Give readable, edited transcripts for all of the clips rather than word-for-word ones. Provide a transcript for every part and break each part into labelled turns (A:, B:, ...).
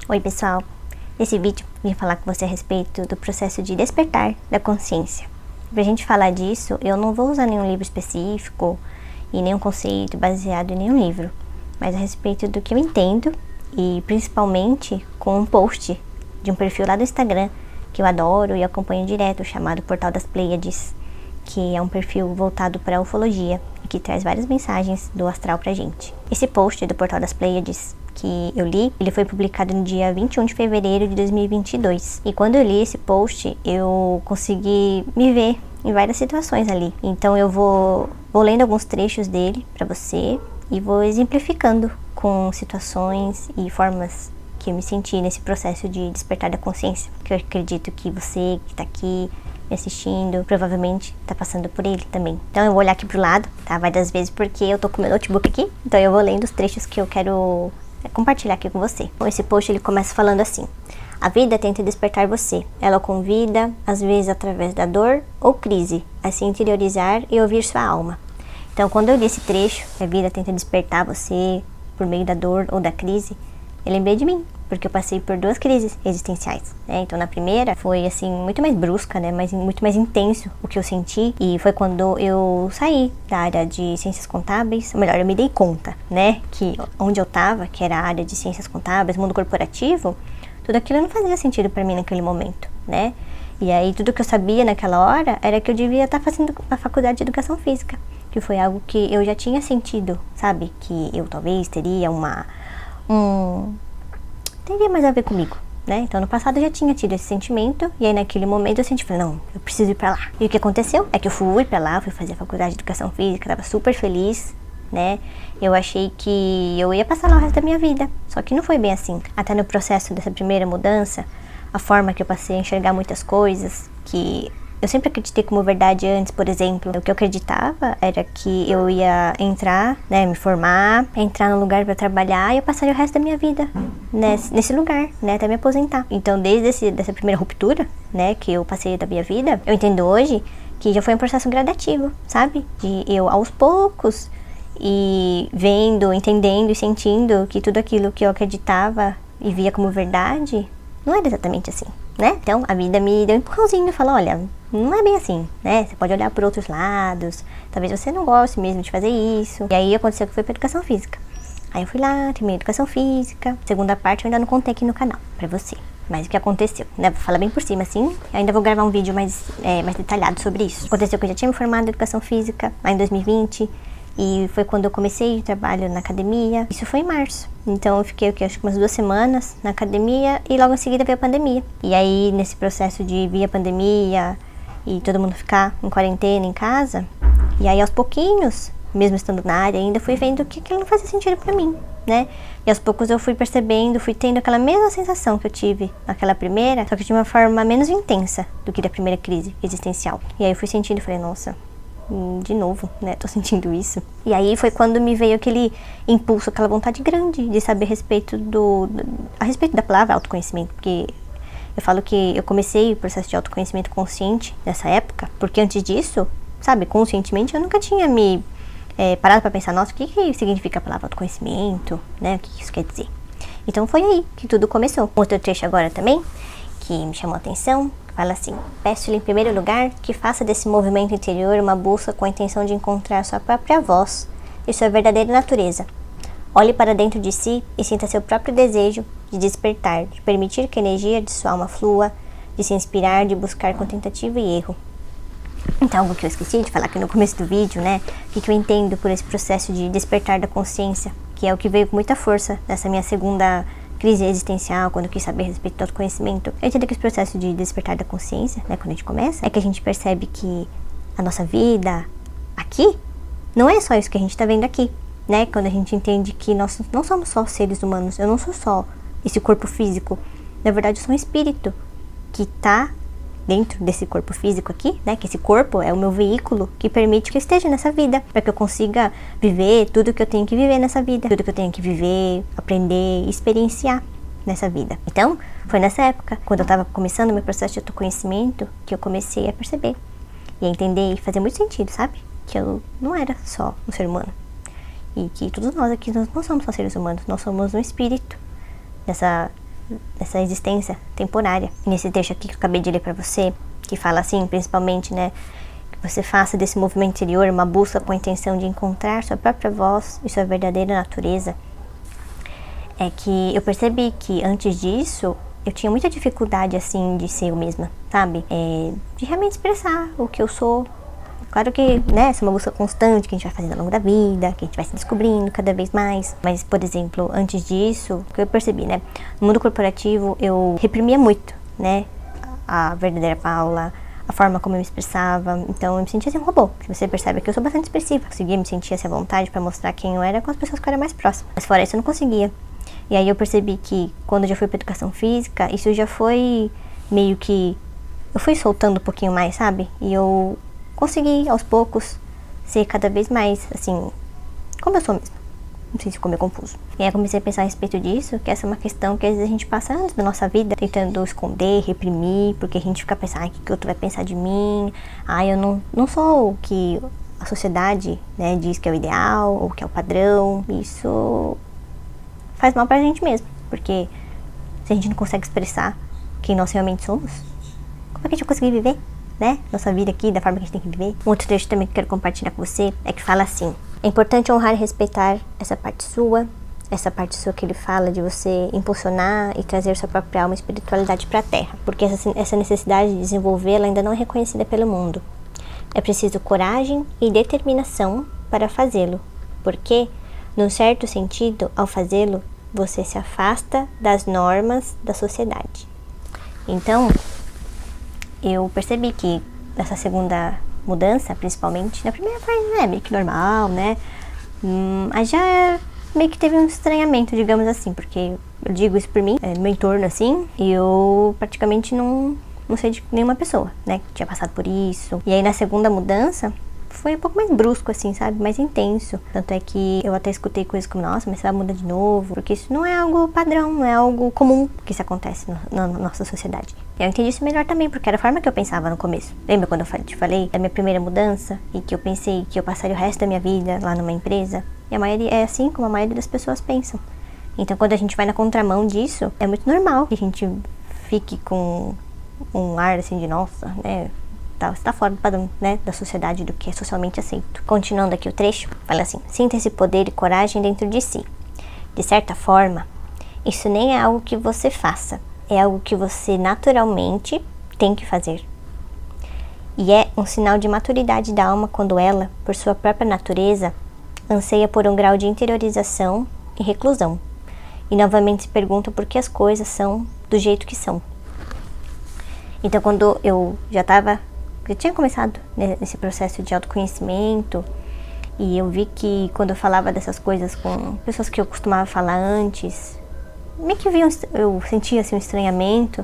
A: Oi pessoal, nesse vídeo eu vim falar com você a respeito do processo de despertar da consciência. Pra gente falar disso, eu não vou usar nenhum livro específico e nenhum conceito baseado em nenhum livro, mas a respeito do que eu entendo e principalmente com um post de um perfil lá do Instagram que eu adoro e acompanho direto, chamado Portal das Pleiades, que é um perfil voltado para a ufologia e que traz várias mensagens do astral pra gente. Esse post do Portal das Pleiades que eu li, ele foi publicado no dia 21 de fevereiro de 2022. E quando eu li esse post, eu consegui me ver em várias situações ali. Então eu vou lendo alguns trechos dele pra você e vou exemplificando com situações e formas que eu me senti nesse processo de despertar da consciência, que eu acredito que você que tá aqui me assistindo, provavelmente tá passando por ele também. Então eu vou olhar aqui pro lado, tá? Vai das vezes porque eu tô com meu notebook aqui, então eu vou lendo os trechos que eu quero compartilhar aqui com você. Então, esse post ele começa falando assim: a vida tenta despertar você. Ela convida, às vezes através da dor ou crise, a se interiorizar e ouvir sua alma. Então, quando eu li esse trecho, a vida tenta despertar você por meio da dor ou da crise, eu lembrei de mim, porque eu passei por 2 crises existenciais, né? Então, na primeira foi assim muito mais brusca, né? Muito mais intenso o que eu senti, e foi quando eu saí da área de ciências contábeis, ou melhor, eu me dei conta, né? Que onde eu tava, que era a área de ciências contábeis, mundo corporativo, tudo aquilo não fazia sentido para mim naquele momento, né? E aí tudo que eu sabia naquela hora era que eu devia estar fazendo a faculdade de educação física, que foi algo que eu já tinha sentido, sabe? Que eu talvez teria teria mais a ver comigo, né? Então no passado eu já tinha tido esse sentimento, e aí naquele momento eu senti, falei, não, eu preciso ir pra lá. E o que aconteceu é que eu fui pra lá, fui fazer a faculdade de educação física, tava super feliz, né? Eu achei que eu ia passar lá o resto da minha vida, só que não foi bem assim. Até no processo dessa primeira mudança, a forma que eu passei a enxergar muitas coisas que eu sempre acreditei como verdade antes, por exemplo, o que eu acreditava era que eu ia entrar, né, me formar, entrar num lugar para trabalhar e eu passaria o resto da minha vida nesse lugar, né, até me aposentar. Então, desde dessa primeira ruptura, né, que eu passei da minha vida, eu entendo hoje que já foi um processo gradativo, sabe? De eu, aos poucos, e vendo, entendendo e sentindo que tudo aquilo que eu acreditava e via como verdade não era exatamente assim, né? Então, a vida me deu um empurrãozinho e falou, olha, não é bem assim, né? Você pode olhar por outros lados, talvez você não goste mesmo de fazer isso. E aí aconteceu que foi para educação física. Aí eu fui lá, terminei educação física. Segunda parte eu ainda não contei aqui no canal pra você. Mas o que aconteceu, né? Vou falar bem por cima, assim. Eu ainda vou gravar um vídeo mais detalhado sobre isso. Aconteceu que eu já tinha me formado em educação física, lá em 2020. E foi quando eu comecei o trabalho na academia. Isso foi em março. Então eu fiquei, acho que umas 2 semanas na academia e logo em seguida veio a pandemia. E aí, nesse processo de vir a pandemia e todo mundo ficar em quarentena em casa, e aí aos pouquinhos, mesmo estando na área ainda, fui vendo que aquilo não fazia sentido pra mim, né? E aos poucos eu fui percebendo, fui tendo aquela mesma sensação que eu tive naquela primeira, só que de uma forma menos intensa do que da primeira crise existencial. E aí eu fui sentindo e falei, nossa, de novo, né, tô sentindo isso. E aí foi quando me veio aquele impulso, aquela vontade grande de saber a respeito da palavra autoconhecimento, porque eu falo que eu comecei o processo de autoconhecimento consciente nessa época, porque antes disso, sabe, conscientemente eu nunca tinha me parado pra pensar, nossa, o que significa a palavra autoconhecimento, né, o que isso quer dizer. Então foi aí que tudo começou. Outro trecho agora também, que me chamou a atenção, fala assim: peço-lhe em primeiro lugar que faça desse movimento interior uma busca com a intenção de encontrar sua própria voz e sua verdadeira natureza. Olhe para dentro de si e sinta seu próprio desejo de despertar, de permitir que a energia de sua alma flua, de se inspirar, de buscar com tentativa e erro. Então, algo que eu esqueci de falar aqui no começo do vídeo, né? O que eu entendo por esse processo de despertar da consciência, que é o que veio com muita força nessa minha segunda crise existencial, quando eu quis saber a respeito do autoconhecimento. Eu entendo que esse processo de despertar da consciência, né, quando a gente começa, é que a gente percebe que a nossa vida aqui não é só isso que a gente tá vendo aqui, né? Quando a gente entende que nós não somos só seres humanos, eu não sou só esse corpo físico, na verdade eu sou um espírito que tá dentro desse corpo físico aqui, né? Que esse corpo é o meu veículo que permite que eu esteja nessa vida, para que eu consiga viver tudo que eu tenho que viver nessa vida, tudo que eu tenho que viver, aprender, experienciar nessa vida. Então, foi nessa época, quando eu tava começando o meu processo de autoconhecimento, que eu comecei a perceber e a entender e fazer muito sentido, sabe? Que eu não era só um ser humano. E que todos nós aqui, nós não somos só seres humanos, nós somos um espírito nessa existência temporária. E nesse trecho aqui que eu acabei de ler pra você, que fala assim, principalmente, né, que você faça desse movimento interior uma busca com a intenção de encontrar sua própria voz e sua verdadeira natureza, é que eu percebi que antes disso eu tinha muita dificuldade, assim, de ser eu mesma, sabe? De realmente expressar o que eu sou. Claro que, né, essa é uma busca constante que a gente vai fazendo ao longo da vida, que a gente vai se descobrindo cada vez mais. Mas, por exemplo, antes disso, o que eu percebi, né? No mundo corporativo, eu reprimia muito, né? A verdadeira Paula, a forma como eu me expressava. Então, eu me sentia assim um robô. Você percebe que eu sou bastante expressiva. Conseguia me sentir assim à vontade pra mostrar quem eu era com as pessoas que eu era mais próxima. Mas fora isso, eu não conseguia. E aí eu percebi que quando eu já fui pra educação física, isso já foi meio que... Eu fui soltando um pouquinho mais, sabe? E eu consegui, aos poucos, ser cada vez mais, assim, como eu sou mesmo. Não sei se ficou meio confuso. E aí eu comecei a pensar a respeito disso, que essa é uma questão que às vezes a gente passa anos da nossa vida tentando esconder, reprimir, porque a gente fica pensando, o que o outro vai pensar de mim? Eu não sou o que a sociedade, né, diz que é o ideal, ou que é o padrão. Isso faz mal pra gente mesmo, porque se a gente não consegue expressar quem nós realmente somos, como é que a gente vai conseguir viver, né, nossa vida aqui da forma que a gente tem que viver? Um outro trecho também que eu quero compartilhar com você é que fala assim: é importante honrar e respeitar essa parte sua que ele fala de você impulsionar e trazer sua própria alma e espiritualidade para a Terra, porque essa necessidade de desenvolvê-la ainda não é reconhecida pelo mundo. É preciso coragem e determinação para fazê-lo, porque, num certo sentido, ao fazê-lo, você se afasta das normas da sociedade. Então, eu percebi que nessa segunda mudança, principalmente, na primeira fase, né, meio que normal, né, mas já meio que teve um estranhamento, digamos assim, porque eu digo isso por mim, no meu entorno, assim, e eu praticamente não sei de nenhuma pessoa, né, que tinha passado por isso. E aí na segunda mudança, foi um pouco mais brusco, assim, sabe? Mais intenso. Tanto é que eu até escutei coisas como, nossa, mas você vai mudar de novo. Porque isso não é algo padrão, não é algo comum que isso acontece na nossa sociedade. E eu entendi isso melhor também, porque era a forma que eu pensava no começo. Lembra quando eu te falei da minha primeira mudança? E que eu pensei que eu passaria o resto da minha vida lá numa empresa? E a maioria é assim como a maioria das pessoas pensam. Então quando a gente vai na contramão disso, é muito normal que a gente fique com um ar assim de, nossa, né? Está fora do padrão, né, da sociedade, do que é socialmente aceito. Continuando aqui o trecho, fala assim: sinta esse poder e coragem dentro de si. De certa forma, isso nem é algo que você faça, é algo que você naturalmente tem que fazer. E é um sinal de maturidade da alma quando ela, por sua própria natureza, anseia por um grau de interiorização e reclusão. E novamente se pergunta por que as coisas são do jeito que são. Então quando eu já tinha começado nesse processo de autoconhecimento, e eu vi que quando eu falava dessas coisas com pessoas que eu costumava falar antes, meio que eu sentia assim um estranhamento,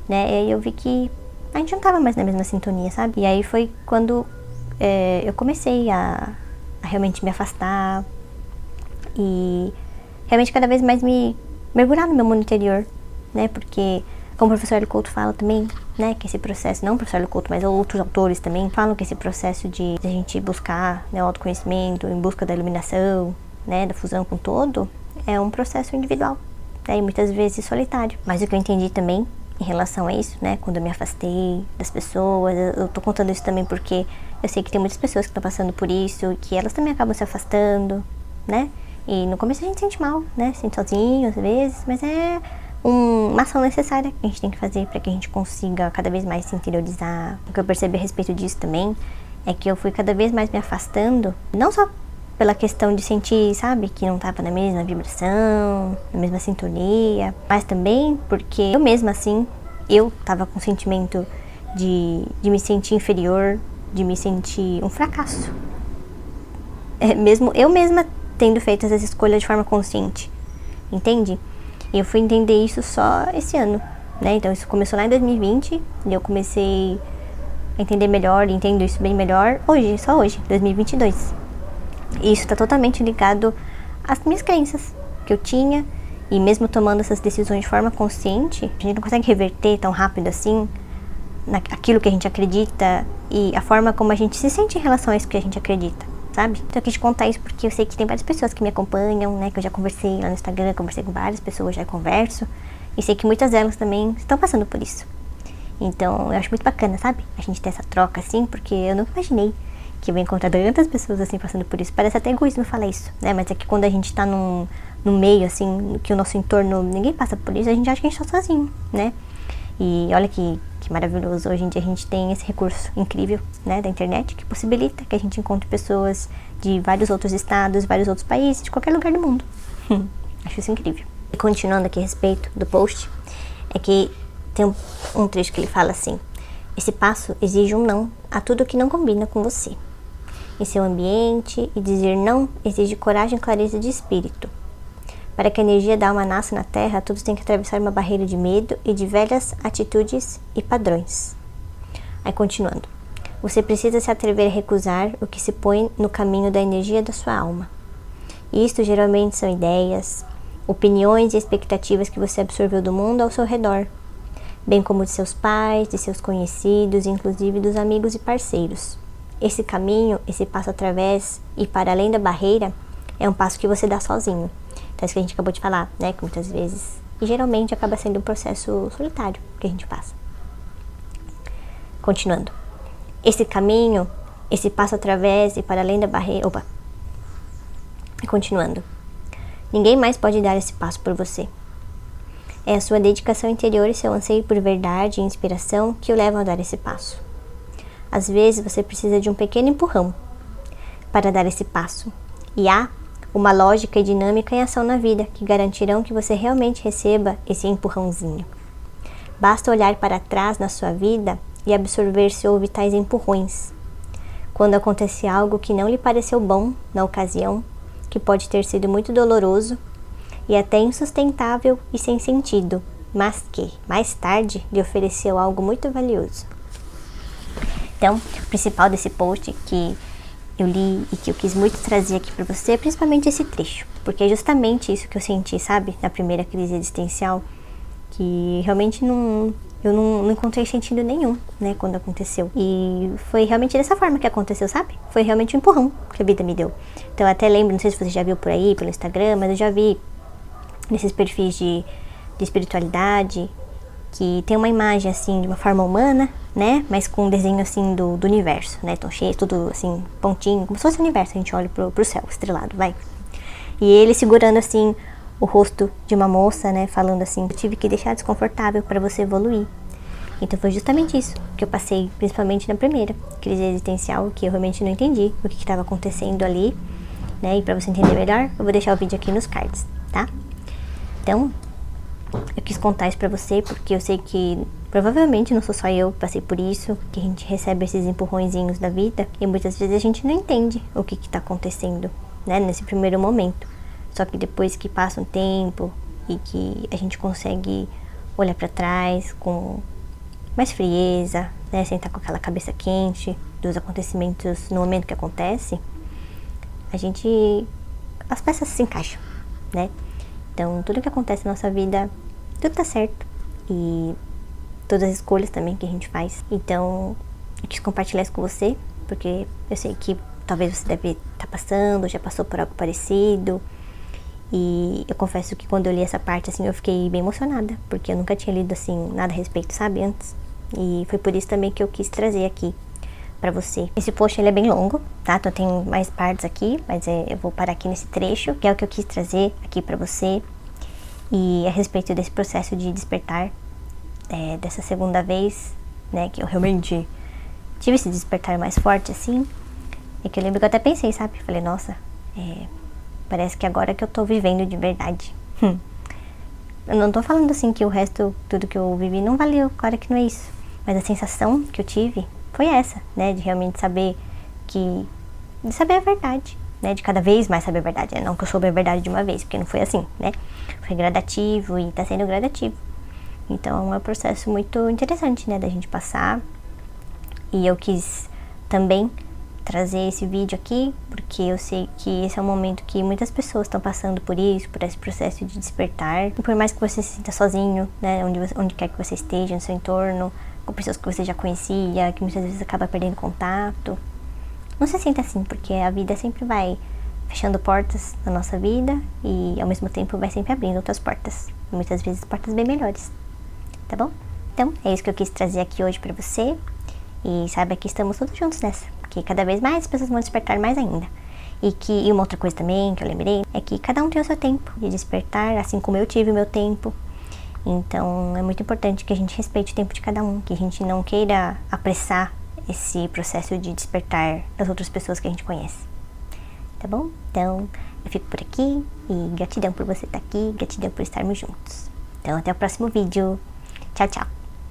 A: né? E aí eu vi que a gente não tava mais na mesma sintonia, sabe? E aí foi quando eu comecei a realmente me afastar e realmente cada vez mais me mergulhar no meu mundo interior, né? Porque, como o professor Hélio Couto fala também, né, que esse processo, não o professor Hélio Couto, mas outros autores também falam que esse processo de a gente buscar, né, o autoconhecimento em busca da iluminação, né, da fusão com todo, é um processo individual, né, e muitas vezes solitário. Mas o que eu entendi também em relação a isso, né, quando eu me afastei das pessoas, eu tô contando isso também porque eu sei que tem muitas pessoas que estão passando por isso, que elas também acabam se afastando, né, e no começo a gente se sente mal, né, se sente sozinho às vezes, mas é uma ação necessária que a gente tem que fazer para que a gente consiga cada vez mais se interiorizar. O que eu percebi a respeito disso também é que eu fui cada vez mais me afastando, não só pela questão de sentir, sabe, que não estava na mesma vibração, na mesma sintonia, mas também porque eu mesma, assim, eu estava com o sentimento de me sentir inferior, de me sentir um fracasso. Mesmo eu mesma tendo feito essas escolhas de forma consciente, entende? E eu fui entender isso só esse ano, né? Então isso começou lá em 2020 e eu comecei a entender melhor, entendo isso bem melhor hoje, só hoje, 2022. E isso está totalmente ligado às minhas crenças que eu tinha, e mesmo tomando essas decisões de forma consciente, a gente não consegue reverter tão rápido assim aquilo que a gente acredita e a forma como a gente se sente em relação a isso que a gente acredita, sabe? Então eu quis te contar isso porque eu sei que tem várias pessoas que me acompanham, né, que eu já conversei lá no Instagram, conversei com várias pessoas, já converso, E sei que muitas delas também estão passando por isso. Então, eu acho muito bacana, sabe? A gente ter essa troca, assim, porque eu nunca imaginei que eu ia encontrar tantas pessoas, assim, passando por isso. Parece até egoísmo falar isso, né? Mas é que quando a gente tá no meio, assim, que o nosso entorno, ninguém passa por isso, a gente acha que a gente tá sozinho, né? E olha que maravilhoso, hoje em dia a gente tem esse recurso incrível, né, da internet, que possibilita que a gente encontre pessoas de vários outros estados, vários outros países, de qualquer lugar do mundo. Acho isso incrível. E continuando aqui a respeito do post, é que tem um trecho que ele fala assim: esse passo exige um não a tudo que não combina com você em seu ambiente, e dizer não exige coragem e clareza de espírito. Para que a energia da alma nasça na Terra, todos têm que atravessar uma barreira de medo e de velhas atitudes e padrões. Aí continuando. Você precisa se atrever a recusar o que se põe no caminho da energia da sua alma. Isto geralmente são ideias, opiniões e expectativas que você absorveu do mundo ao seu redor, bem como de seus pais, de seus conhecidos, inclusive dos amigos e parceiros. Esse caminho, esse passo através e para além da barreira, é um passo que você dá sozinho. Então, isso que a gente acabou de falar, né? Que muitas vezes, e geralmente acaba sendo um processo solitário que a gente passa. Continuando. Esse caminho, esse passo através e para além da barreira... Continuando. Ninguém mais pode dar esse passo por você. É a sua dedicação interior e seu anseio por verdade e inspiração que o levam a dar esse passo. Às vezes, você precisa de um pequeno empurrão para dar esse passo. E há uma lógica e dinâmica em ação na vida que garantirão que você realmente receba esse empurrãozinho. Basta olhar para trás na sua vida e absorver se houve tais empurrões. Quando acontece algo que não lhe pareceu bom na ocasião, que pode ter sido muito doloroso e até insustentável e sem sentido, mas que, mais tarde, lhe ofereceu algo muito valioso. Então, o principal desse post que eu li e que eu quis muito trazer aqui pra você é principalmente esse trecho, porque é justamente isso que eu senti, sabe, na primeira crise existencial, que realmente eu não encontrei sentido nenhum, né, quando aconteceu. E foi realmente dessa forma que aconteceu, sabe? Foi realmente um empurrão que a vida me deu. Então eu até lembro, não sei se você já viu por aí, pelo Instagram, mas eu já vi nesses perfis de espiritualidade, que tem uma imagem assim de uma forma humana, né, mas com um desenho assim do universo, né, tão cheio, tudo assim, pontinho, como se fosse o universo, a gente olha pro céu estrelado, vai. E ele segurando assim o rosto de uma moça, né, falando assim: eu tive que deixar desconfortável para você evoluir. Então foi justamente isso que eu passei, principalmente na primeira crise existencial, que eu realmente não entendi o que estava acontecendo ali, né, e para você entender melhor, eu vou deixar o vídeo aqui nos cards, tá? Então, eu quis contar isso pra você porque eu sei que provavelmente não sou só eu que passei por isso, que a gente recebe esses empurrõezinhos da vida e muitas vezes a gente não entende o que tá acontecendo, né, nesse primeiro momento. Só que depois que passa um tempo e que a gente consegue olhar pra trás com mais frieza, né, sem estar com aquela cabeça quente dos acontecimentos no momento que acontece, as peças se encaixam, né? Então, tudo que acontece na nossa vida, tudo tá certo. E todas as escolhas também que a gente faz. Então, eu quis compartilhar isso com você, porque eu sei que talvez você deve estar passando, já passou por algo parecido. E eu confesso que quando eu li essa parte, assim, eu fiquei bem emocionada, porque eu nunca tinha lido, assim, nada a respeito, sabe, antes. E foi por isso também que eu quis trazer aqui pra você. Esse post, ele é bem longo, tá? Então tem mais partes aqui, mas eu vou parar aqui nesse trecho, que é o que eu quis trazer aqui pra você. E a respeito desse processo de despertar, dessa segunda vez, né, que eu realmente tive esse despertar mais forte, assim, é que eu lembro que eu até pensei, sabe? Falei, nossa, parece que agora que eu tô vivendo de verdade. Eu não tô falando assim que o resto, tudo que eu vivi não valeu, claro que não é isso. Mas a sensação que eu tive foi essa, né, de realmente saber de saber a verdade, né, de cada vez mais saber a verdade, né? Não que eu soube a verdade de uma vez, porque não foi assim, né, foi gradativo e tá sendo gradativo. Então é um processo muito interessante, né, da gente passar. E eu quis também trazer esse vídeo aqui, porque eu sei que esse é um momento que muitas pessoas estão passando por isso, por esse processo de despertar. E por mais que você se sinta sozinho, né, onde quer que você esteja, no seu entorno, com pessoas que você já conhecia, que muitas vezes acaba perdendo contato, não se sinta assim, porque a vida sempre vai fechando portas na nossa vida e ao mesmo tempo vai sempre abrindo outras portas. E muitas vezes portas bem melhores, tá bom? Então, é isso que eu quis trazer aqui hoje pra você. E saiba que estamos todos juntos nessa. Que cada vez mais pessoas vão despertar mais ainda. E uma outra coisa também que eu lembrei é que cada um tem o seu tempo de despertar, assim como eu tive o meu tempo. Então é muito importante que a gente respeite o tempo de cada um, que a gente não queira apressar esse processo de despertar das outras pessoas que a gente conhece. Tá bom? Então eu fico por aqui e gratidão por você estar aqui, gratidão por estarmos juntos. Então até o próximo vídeo. Tchau, tchau!